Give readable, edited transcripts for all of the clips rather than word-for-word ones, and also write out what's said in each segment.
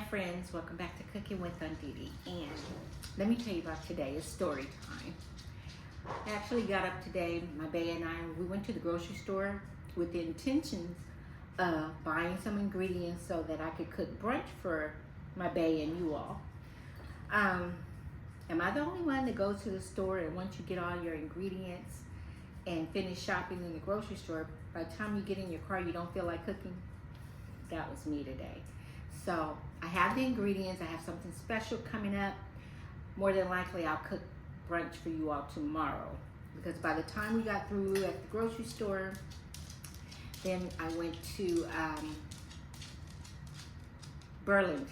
friends, welcome back to Cooking with Didi. And let me tell you about today. It's story time. I actually got up today, my bae and we went to the grocery store with the intentions of buying some ingredients so that I could cook brunch for my bae and you all. Am I the only one that goes to the store and once you get all your ingredients and finish shopping in the grocery store, by the time you get in your car you don't feel like cooking? That was me today. So I have the ingredients. I have something special coming up. More than likely I'll cook brunch for you all tomorrow, because by the time we got through at the grocery store, then I went to Burlington's.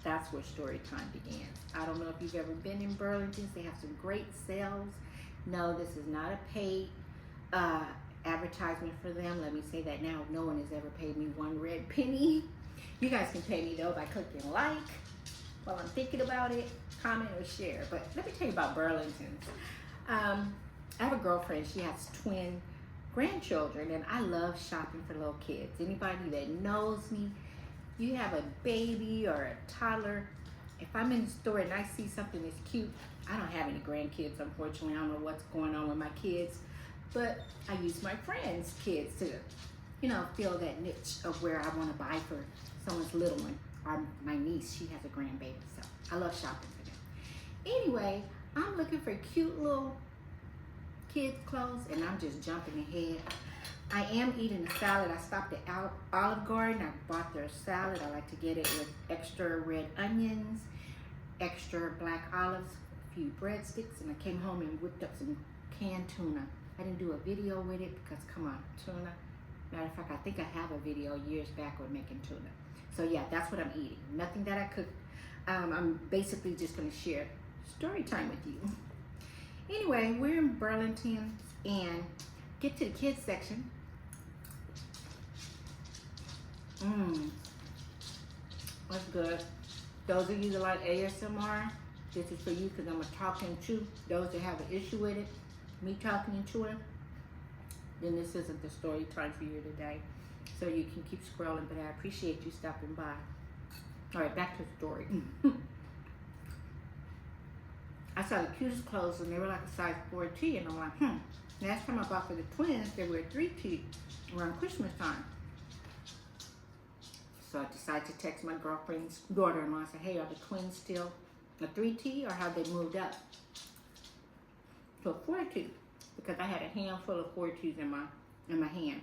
That's where Storytime began. I don't know if you've ever been in Burlington's. They have some great sales. No, this is not a paid advertisement for them. Let me say that now. No one has ever paid me one red penny. You guys can pay me though by clicking like while I'm thinking about it, comment or share. But let me tell you about Burlington's. I have a girlfriend. She has twin grandchildren, and I love shopping for little kids. Anybody that knows me, you have a baby or a toddler. If I'm in the store and I see something that's cute, I don't have any grandkids, unfortunately. I don't know what's going on with my kids, but I use my friends' kids to, fill that niche of where I want to buy for someone's little one. Or my niece, she has a grandbaby, so I love shopping for them. Anyway, I'm looking for cute little kids' clothes, and I'm just jumping ahead. I am eating a salad. I stopped at Olive Garden. I bought their salad. I like to get it with extra red onions, extra black olives, a few breadsticks, and I came home and whipped up some canned tuna. I didn't do a video with it because, come on, tuna. Matter of fact, I think I have a video years back with making tuna. So yeah, that's what I'm eating. Nothing that I cooked. I'm basically just going to share story time with you. Anyway, we're in Burlington and get to the kids section. That's good. Those of you that like ASMR, this is for you because I'm talking to those that have an issue with it. Me talking into it, then this isn't the story time for you today. So you can keep scrolling, but I appreciate you stopping by. All right, back to the story. I saw the cutest clothes and they were like a size 4T, and I'm like, Last time I bought for the twins, they were a 3T around Christmas time. So I decided to text my girlfriend's daughter-in-law and say, hey, are the twins still a 3T or have they moved up to a 4T? Because I had a handful of 4Ts in my hand.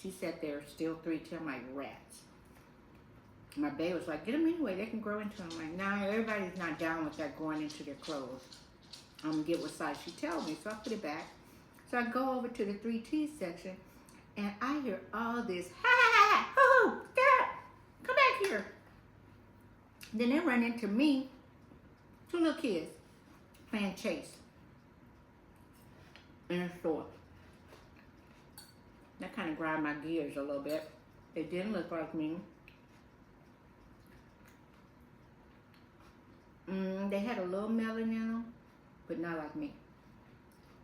She said they're still 3T. I'm like, rats. My babe was like, get them anyway. They can grow into them. I'm like, nah, everybody's not down with that growing into their clothes. I'm going to get what size she tells me. So I put it back. So I go over to the 3T section, and I hear all this, ha, hoo, stop, come back here. Then they run into me, two little kids, playing chase in a store. That kind of grind my gears a little bit. They didn't look like me. They had a little melon in them, but not like me.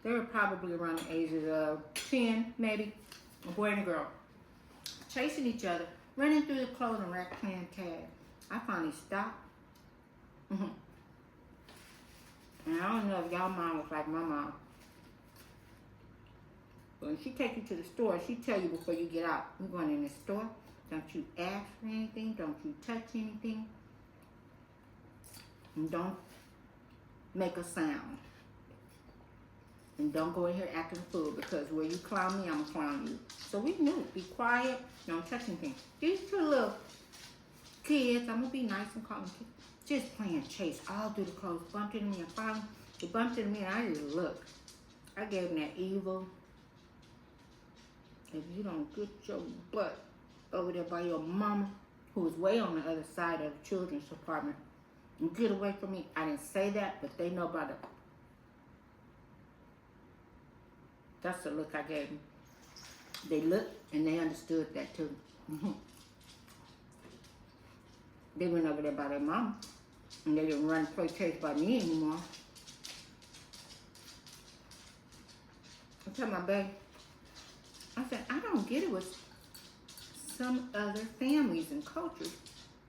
They were probably around the ages of 10, maybe, a boy and a girl, chasing each other, running through the clothing rack playing tag. I finally stopped. And I don't know if y'all mom was like my mom. When she takes you to the store, she tell you before you get out, you're going in the store, don't you ask for anything, don't you touch anything, and don't make a sound. And don't go in here acting a fool, because where you clown me, I'm going to clown you. So we knew, be quiet, don't touch anything. These two little kids, I'm going to be nice and calm, just playing chase all through the clothes, bumped into me, and finally, they bumped into me, and I just looked. I gave them that evil, if you don't get your butt over there by your mama, who is way on the other side of the children's department, and get away from me. I didn't say that, but they know about it. That's the look I gave them. They looked and they understood that too. They went over there by their mom, and they didn't run and play chase by me anymore. I tell my babe, I said, I don't get it with some other families and cultures,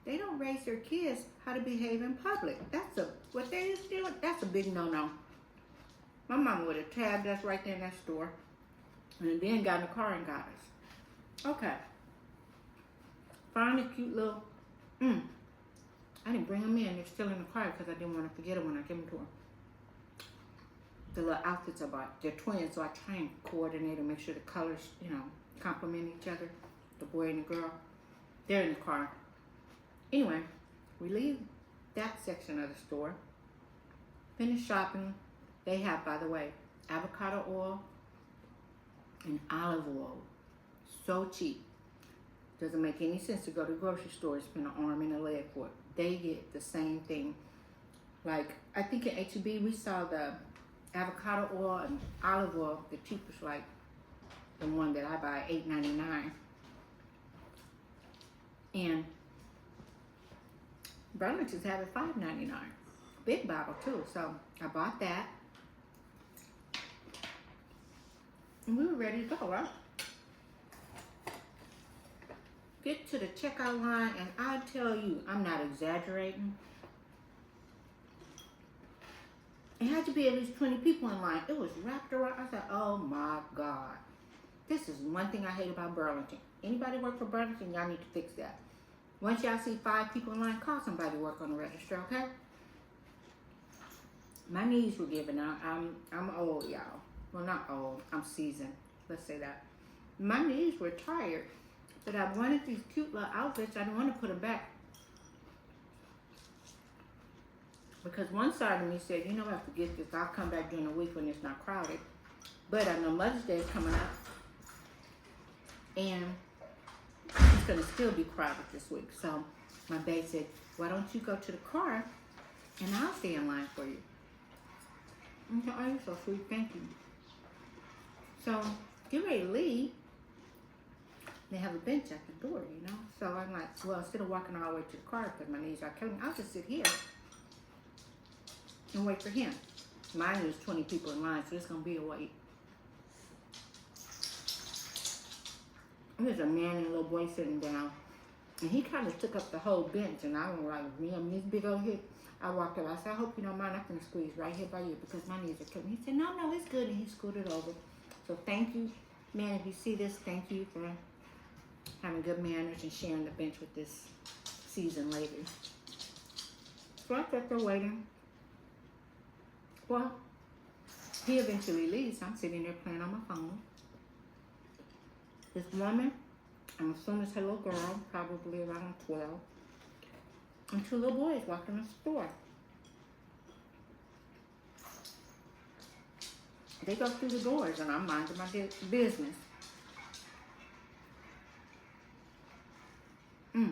they don't raise their kids how to behave in public. What they is doing, that's a big no-no. My mama would have tabbed us right there in that store and then got in the car and got us. Okay. Find a cute little, I didn't bring them in. They're still in the car because I didn't want to forget them when I gave them to them. The little outfits I bought, they're twins, so I try and coordinate and make sure the colors, complement each other, the boy and the girl. They're in the car. Anyway, we leave that section of the store, finish shopping. They have, by the way, avocado oil and olive oil. So cheap. Doesn't make any sense to go to the grocery store and spend an arm and a leg for it. They get the same thing. Like, I think at H-E-B we saw the avocado oil and olive oil, the cheapest, like the one that I buy, $8.99. And Burlington's have it $5.99. Big bottle too. So I bought that. And we were ready to go, right? Get to the checkout line, and I tell you, I'm not exaggerating. It had to be at least 20 people in line. It was wrapped around. I said, oh my God. This is one thing I hate about Burlington. Anybody work for Burlington, y'all need to fix that. Once y'all see 5 people in line, call somebody to work on the register, okay? My knees were giving out. I'm old, y'all. Well, not old. I'm seasoned. Let's say that. My knees were tired. But I wanted these cute little outfits. I didn't want to put them back. Because one side of me said, you know, I forget this. I'll come back during the week when it's not crowded. But I know Mother's Day is coming up. And it's going to still be crowded this week. So my babe said, why don't you go to the car and I'll stay in line for you. I said, oh, you're so sweet. Thank you. So get ready to leave. They have a bench at the door, So I'm like, well, instead of walking all the way to the car because my knees are killing me, I'll just sit here and wait for him. Mine is 20 people in line, so it's going to be a wait. There's a man and a little boy sitting down, and he kind of took up the whole bench, and I was like, me and this big old hip. I walked up. I said, I hope you don't mind. I'm going to squeeze right here by you because my knees are killing me. He said, no, it's good, and he scooted over. So thank you, man. If you see this, thank you for having good manners and sharing the bench with this seasoned lady. So I sat there waiting. Well, he eventually leaves. I'm sitting there playing on my phone. This woman, I'm assuming it's her little girl, probably around 12, and 2 little boys walking in the store. They go through the doors, and I'm minding my business. I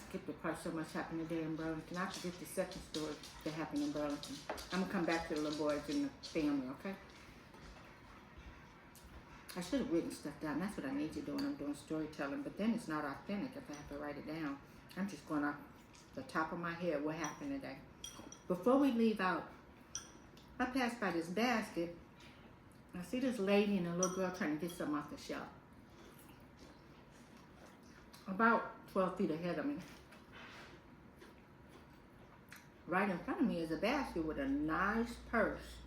skipped the part so much happened today in Burlington. I forget the second story that happened in Burlington. I'm gonna come back to the little boys and the family, okay? I should have written stuff down. That's what I need to do when I'm doing storytelling, but then it's not authentic if I have to write it down. I'm just going off the top of my head what happened today. Before we leave out, I passed by this basket. I see this lady and a little girl trying to get something off the shelf. About 12 feet ahead of me. Right in front of me is a basket with a nice purse.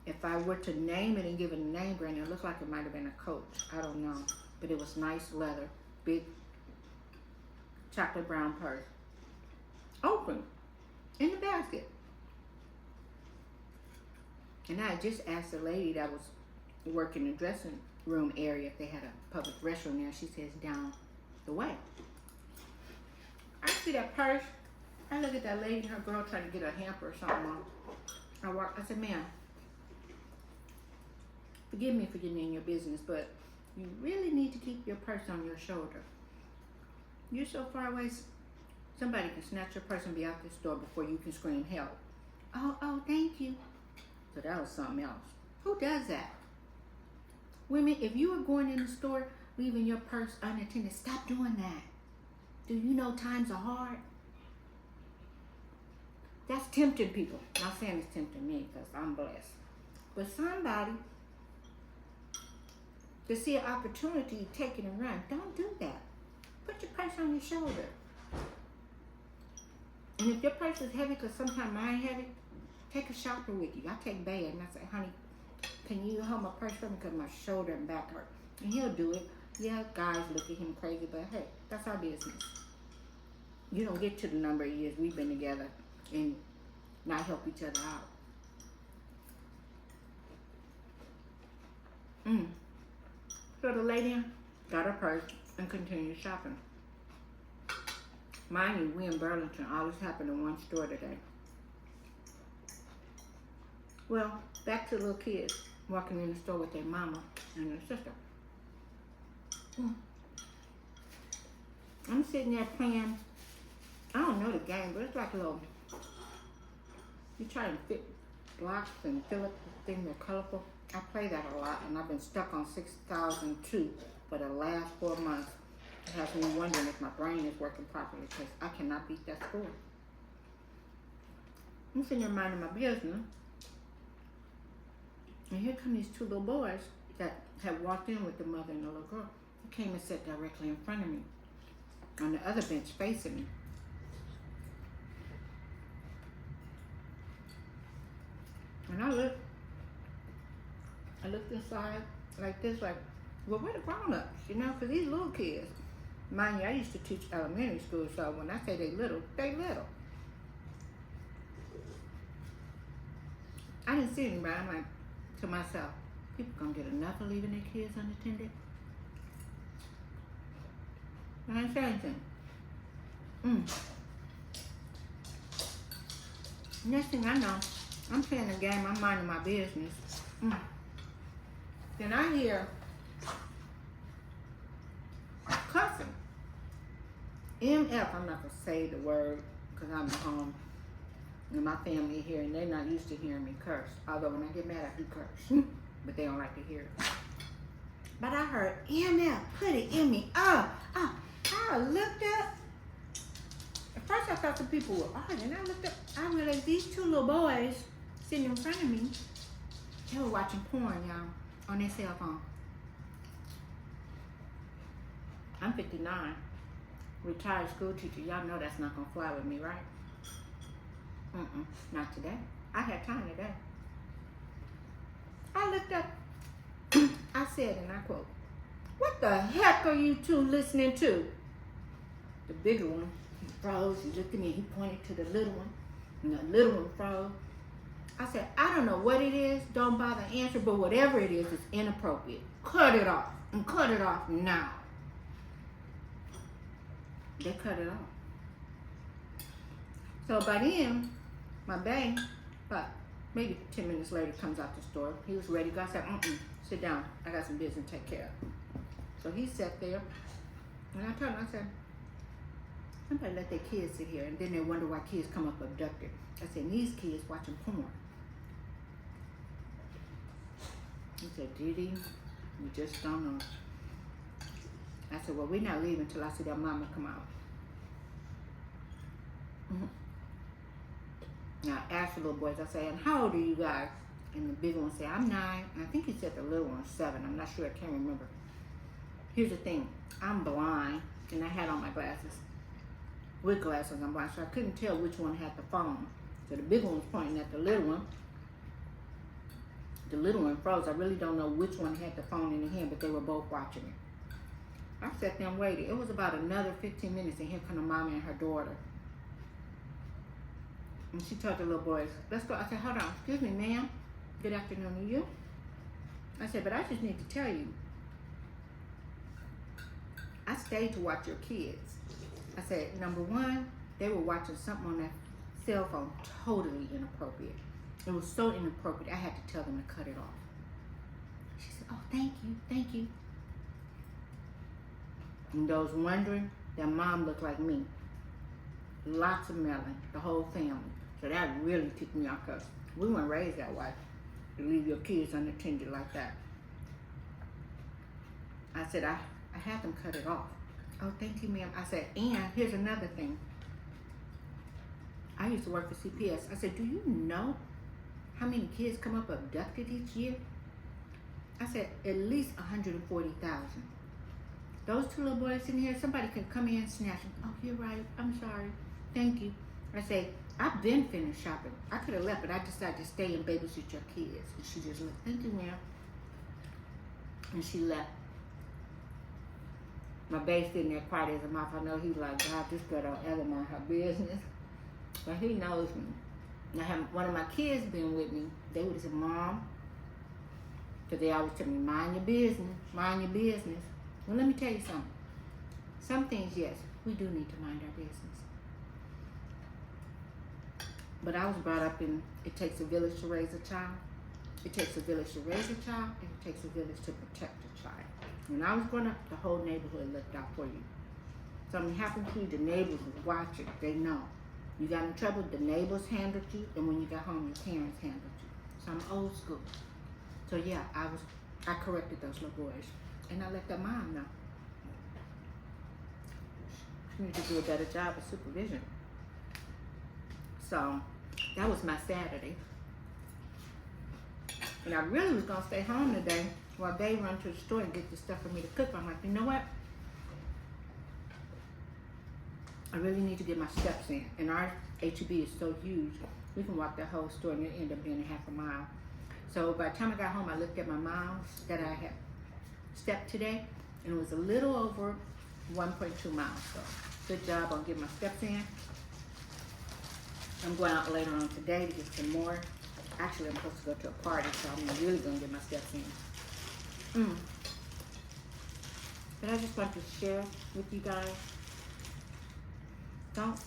If I were to name it and give it a name brand, it looked like it might have been a Coach. I don't know. But it was nice leather. Big chocolate brown purse. Open. In the basket. And I just asked the lady that was working the dressing room area if they had a public restroom there. She says down the way. I see that purse. I look at that lady and her girl trying to get a hamper or something on. I said, ma'am, forgive me for getting in your business, but you really need to keep your purse on your shoulder. You're so far away, somebody can snatch your purse and be out this door before you can scream help. Oh, thank you. So that was something else. Who does that? Women, if you are going in the store, leaving your purse unattended, stop doing that. Do you know times are hard? That's tempting people. Not saying it's tempting me because I'm blessed. But somebody to see an opportunity, take it and run. Don't do that. Put your purse on your shoulder. And if your purse is heavy, because sometimes mine heavy, take a shopper with you. I take Bae and I say, honey, can you hold my purse for me because my shoulder and back hurt? And he'll do it. Yeah, guys look at him crazy, but hey, that's our business. You don't get to the number of years we've been together and not help each other out. So the lady got her purse and continued shopping. Mind you, we in Burlington. All this happened in one store today. Well, back to the little kids walking in the store with their mama and their sister. I'm sitting there playing, I don't know the game, but it's like a little, you try to fit blocks and fill up the thing, they're colorful. I play that a lot, and I've been stuck on 6002 for the last 4 months. It has me wondering if my brain is working properly because I cannot beat that score. I'm sitting there minding my business, and here come these two little boys that had walked in with the mother and the little girl. They came and sat directly in front of me on the other bench facing me. And I looked inside like this, like, well, where the grown-ups, you know, because these little kids, mind you, I used to teach elementary school, so when I say they little, they little. I didn't see anybody. I'm like, to myself, people gonna get enough of leaving their kids unattended? And I didn't say anything. Next thing I know, I'm playing a game, I'm minding my business. Then I hear cussing. MF, I'm not gonna say the word because I'm at home and my family here and they're not used to hearing me curse. Although when I get mad, I do curse, but they don't like to hear it. But I heard MF, put it in me. I looked up. At first I thought the people were arguing. I looked up, I realized these two little boys sitting in front of me, they were watching porn, y'all, on their cell phone. I'm 59, retired school teacher. Y'all know that's not gonna fly with me, right? Not today. I had time today. I looked up, I said, and I quote, "What the heck are you two listening to?" The bigger one, he froze, he looked at me, he pointed to the little one, and the little one froze. I said, I don't know what it is, don't bother answering, but whatever it is, it's inappropriate. Cut it off, and cut it off now. They cut it off. So by then, my bae, about maybe 10 minutes later, comes out the store. He was ready to go. I said, sit down. I got some business to take care of. So he sat there, and I told him, I said, somebody let their kids sit here, and then they wonder why kids come up abducted. I said, these kids watching porn. He said, did he? We just don't know. I said, well, we're not leaving until I see their mama come out. Now, I asked the little boys, I said, and how old are you guys? And the big one said, I'm 9. And I think he said the little one's 7. I'm not sure, I can't remember. Here's the thing, I'm blind, and I had on my glasses. With glasses, I'm blind, so I couldn't tell which one had the phone. So the big one was pointing at the little one. The little one froze. I really don't know which one had the phone in the hand, but they were both watching it. I sat there and waited. It was about another 15 minutes, and here come the mama and her daughter. And she told the little boys, let's go. I said, hold on, excuse me, ma'am. Good afternoon to you. I said, but I just need to tell you, I stayed to watch your kids. I said, number one, they were watching something on that cell phone, totally inappropriate. It was so inappropriate, I had to tell them to cut it off. She said, oh, thank you, thank you. And those wondering, their mom looked like me. Lots of melon, the whole family. So that really ticked me off because we weren't raised that way, to leave your kids unattended like that. I said, I had them cut it off. Oh, thank you, ma'am. I said, and here's another thing. I used to work for CPS. I said, do you know how many kids come up abducted each year? I said, at least 140,000. Those two little boys in here, somebody can come in and snatch them. Oh, you're right. I'm sorry. Thank you. I say, I've been finished shopping. I could have left, but I decided to stay and babysit your kids. And she just looked, thank you, ma'am. And she left. My babe sitting there quiet as a mouse. I know he's like, God, this girl don't ever mind her business. But he knows me. And I have one of my kids been with me. They would have said, Mom, because they always tell me, mind your business, mind your business. Well, let me tell you something. Some things, yes, we do need to mind our business. But I was brought up in, it takes a village to raise a child. It takes a village to raise a child, and it takes a village to protect a child. When I was growing up, the whole neighborhood looked out for you. Something happened to you, the neighbors would watch it. They know. You got in trouble, the neighbors handled you, and when you got home, your parents handled you. So I'm old school. So yeah, I corrected those little boys. And I let their mom know. She needs to do a better job of supervision. So that was my Saturday. And I really was gonna stay home today while they run to the store and get the stuff for me to cook. I'm like, you know what? I really need to get my steps in. And our HEB is so huge, we can walk that whole store and it end up being a half a mile. So by the time I got home, I looked at my miles that I had stepped today, and it was a little over 1.2 miles. So good job on getting my steps in. I'm going out later on today to get some more. Actually, I'm supposed to go to a party, so I'm really going to get my steps in. But I just want to share with you guys. Don't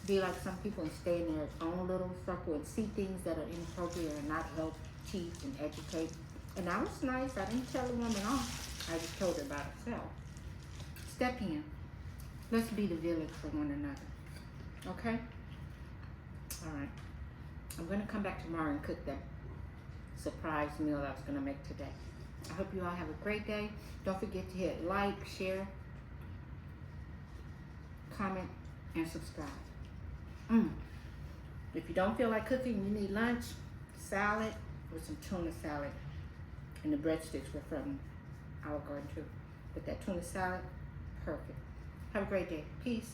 be like some people and stay in their own little circle and see things that are inappropriate and not help teach and educate. And I was nice. I didn't tell the woman off. I just told her about herself. Step in. Let's be the village for one another. Okay? All right. I'm going to come back tomorrow and cook that surprise meal I was going to make today. I hope you all have a great day. Don't forget to hit like, share, comment, and subscribe. If you don't feel like cooking, you need lunch, salad with some tuna salad. And the breadsticks were from Our Garden too. But that tuna salad, perfect. Have a great day. Peace.